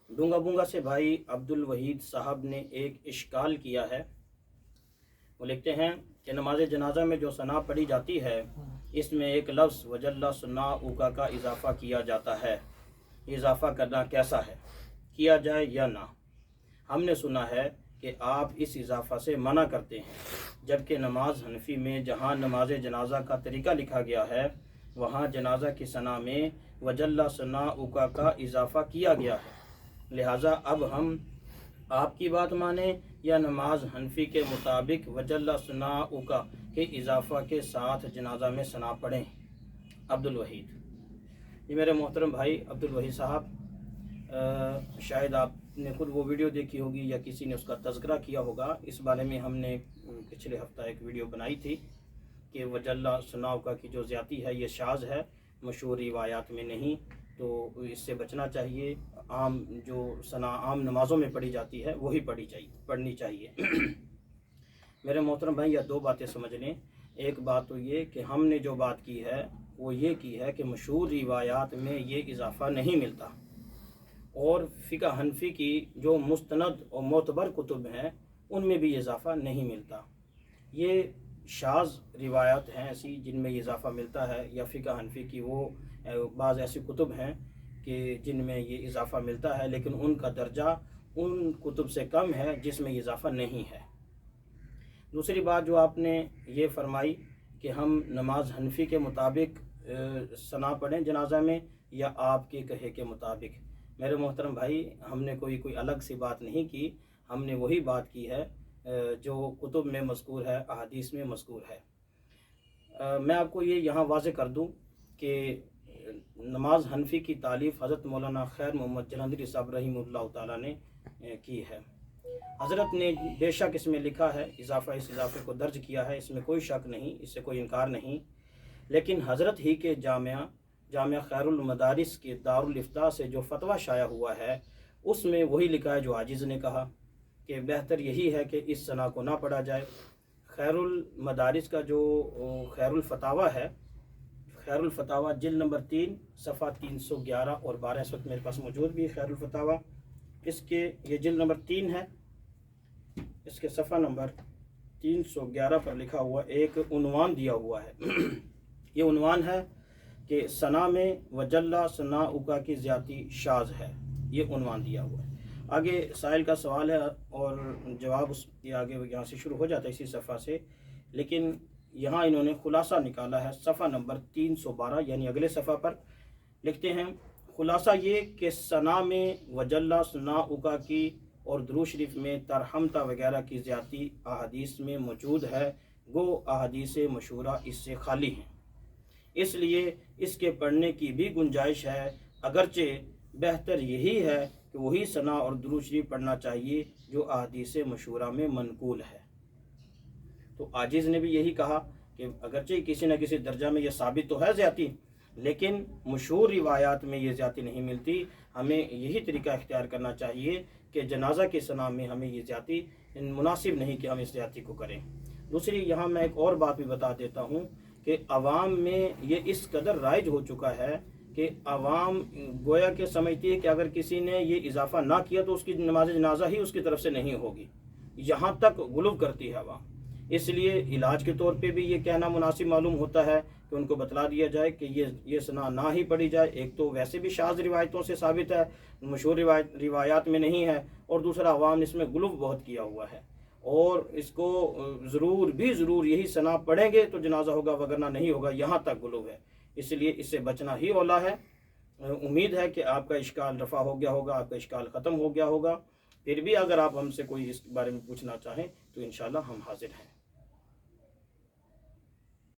डूंगा बूंगा से भाई अब्दुल वहीद साहब ने एक इश्काल किया है। वो लिखते हैं कि नमाज जनाजा में जो सना पढ़ी जाती है इसमें एक लफ्ज़ वजल्ला सुन्ना उका का इजाफ़ा किया जाता है। इजाफ़ा करना कैसा है, किया जाए या ना? हमने सुना है कि आप इस इजाफ़ा से मना करते हैं, जबकि नमाज हनफी में जहाँ नमाज जनाजा का तरीका लिखा गया है वहाँ जनाजा की सना में वजल्ला सुन्ना उका का इजाफ़ा किया गया है। लिहाजा अब हम आपकी बात माने या नमाज हनफी के मुताबिक वजल्ला सुन्ना उका के इजाफ़ा के साथ जनाजा में सना पढ़ें। अब्दुल वहीद। ये मेरे मोहतरम भाई अब्दुल वहीद साहब, शायद आपने खुद वो वीडियो देखी होगी या किसी ने उसका तज़किरा किया होगा। इस बारे में हमने पिछले हफ्ता एक वीडियो बनाई थी कि वजल्ला सुन्ना उका की जो ज़्यादती है ये शाज़ है, मशहूर रिवायात में नहीं, तो इससे बचना चाहिए। आम जो सना आम नमाज़ों में पढ़ी जाती है वही पढ़नी चाहिए। मेरे मोहतरम भाई, या दो बातें समझ लें। एक बात तो ये कि हमने जो बात की है वो ये की है कि मशहूर रिवायात में ये इजाफ़ा नहीं मिलता, और फ़िक़्ह हनफी की जो मुस्तनद और मोतबर कुतुब हैं उनमें भी इजाफ़ा नहीं मिलता। ये शाज़ रिवायात हैं ऐसी जिनमें इजाफ़ा मिलता है, या फ़िक़्ह हनफी की वो बाज़ ऐसी कुतुब हैं कि जिनमें ये इजाफ़ा मिलता है, लेकिन उनका दर्जा उन कुतुब से कम है जिसमें इजाफ़ा नहीं है। दूसरी बात जो आपने ये फरमाई कि हम नमाज हनफी के मुताबिक सना पढ़ें जनाजा में या आपके कहे के मुताबिक। मेरे मोहतरम भाई, हमने कोई अलग सी बात नहीं की, हमने वही बात की है जो कुतुब में मज़कूर है, अहादीस में मज़कूर है। मैं आपको ये यहाँ वाज़े कर दूँ कि नमाज हनफी की तालीफ़ हज़रत मौलाना खैर मोहम्मद जलंधरी साहब रहीमुल्लाह ताला ने की है। हज़रत ने बेशक इसमें लिखा है, इस इजाफ़े को दर्ज किया है, इसमें कोई शक नहीं, इससे कोई इनकार नहीं। लेकिन हज़रत ही के जामिया खैरुल मदारिस के दारुल इफ्ता से जो फतवा शाया हुआ है उसमें वही लिखा है जो आजिज़ ने कहा कि बेहतर यही है कि इस सना को ना पढ़ा जाए। खैरुल मदारिस का जो खैरुल फतावा है, खैरुल फतावा जिल्द नंबर 3 सफ़ा 311 और 12 इस वक्त मेरे पास मौजूद भी है खैरुल फतावा। इसके ये जिल्द नंबर 3 है, इसके सफ़ा नंबर 311 पर लिखा हुआ एक उन्वान दिया हुआ है। ये उन्वान है कि सना में वजल्ला सुन्ना उका की ज़्यादती शाज़ है, ये उन्वान दिया हुआ है। आगे साइल का सवाल है और जवाब उसके आगे यहाँ से शुरू हो जाता है इसी सफ़ा से, लेकिन यहाँ इन्होंने खुलासा निकाला है सफ़ा नंबर 312, यानी अगले सफ़ा पर लिखते हैं, खुलासा ये कि सना में वजल्ला सुन्ना उका की और दुरूद शरीफ में तरहमता वगैरह की ज़्यादती अहादीस में मौजूद है, गो अहादीस मशहूरा इससे खाली हैं, इसलिए इसके पढ़ने की भी गुंजाइश है। अगरचे बेहतर यही है कि वही सना और दुरूद शरीफ पढ़ना चाहिए जो अहादीस मशहूरा में मनकूल है। तो आजिज़ ने भी यही कहा कि अगरचे किसी न किसी दर्जा में यह साबित तो है ज़्यादती, लेकिन मशहूर रिवायात में ये ज़्यादती नहीं मिलती। हमें यही तरीका इख्तियार करना चाहिए कि जनाजा के सना में हमें ये ज़्यादती मुनासिब नहीं कि हम इस ज़्यादती को करें। दूसरी यहाँ मैं एक और बात भी बता देता हूँ कि अवाम में ये इस कदर राइज हो चुका है कि अवाम गोया के समझती है कि अगर किसी ने ये इजाफ़ा ना किया तो उसकी नमाज जनाजा ही उसकी तरफ से नहीं होगी, यहाँ तक गुलूव करती है अवाम। इसलिए इलाज के तौर पे भी ये कहना मुनासिब मालूम होता है कि उनको बतला दिया जाए कि ये सना ना ही पढ़ी जाए। एक तो वैसे भी शाज़ रिवायतों से साबित है, मशहूर रिवायात में नहीं है, और दूसरा अवाम ने इसमें गुलूव बहुत किया हुआ है, और इसको ज़रूर यही सना पढ़ेंगे तो जनाजा होगा, वगरना नहीं होगा, यहाँ तक गुलूव है। इसलिए इससे बचना ही औला है। उम्मीद है कि आपका इश्काल रफ़ा हो गया होगा, आपका इश्काल ख़त्म हो गया होगा। फिर भी अगर आप हमसे कोई इस बारे में पूछना चाहें तो इंशाअल्लाह हम हाजिर हैं।